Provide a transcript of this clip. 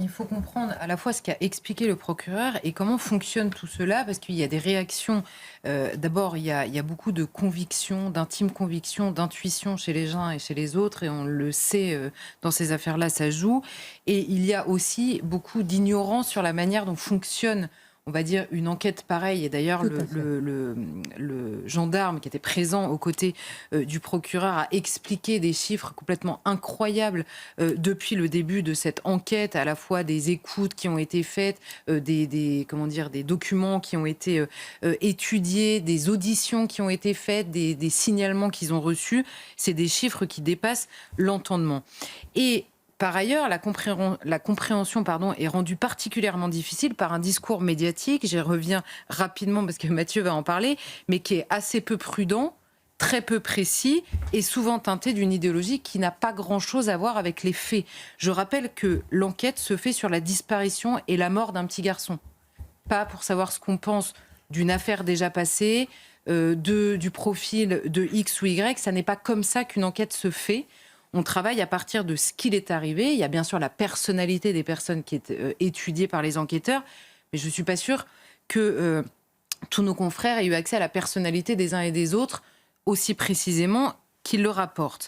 il faut comprendre à la fois ce qu'a expliqué le procureur et comment fonctionne tout cela, parce qu'il y a des réactions. D'abord, il y a beaucoup de convictions, d'intimes convictions, d'intuition chez les uns et chez les autres, et on le sait, dans ces affaires-là, ça joue. Et il y a aussi beaucoup d'ignorance sur la manière dont fonctionne, on va dire, une enquête pareille. Et d'ailleurs, Tout à fait. le gendarme qui était présent aux côtés du procureur a expliqué des chiffres complètement incroyables depuis le début de cette enquête, à la fois des écoutes qui ont été faites, comment dire, des documents qui ont été étudiés, des auditions qui ont été faites, des signalements qu'ils ont reçus. C'est des chiffres qui dépassent l'entendement. Et par ailleurs, la compréhension est rendue particulièrement difficile par un discours médiatique, j'y reviens rapidement parce que Mathieu va en parler, mais qui est assez peu prudent, très peu précis et souvent teinté d'une idéologie qui n'a pas grand-chose à voir avec les faits. Je rappelle que l'enquête se fait sur la disparition et la mort d'un petit garçon, pas pour savoir ce qu'on pense d'une affaire déjà passée, du profil de X ou Y. Ça n'est pas comme ça qu'une enquête se fait. On travaille à partir de ce qu'il est arrivé. Il y a bien sûr la personnalité des personnes qui est étudiée par les enquêteurs, mais je ne suis pas sûre que tous nos confrères aient eu accès à la personnalité des uns et des autres aussi précisément qu'ils le rapportent.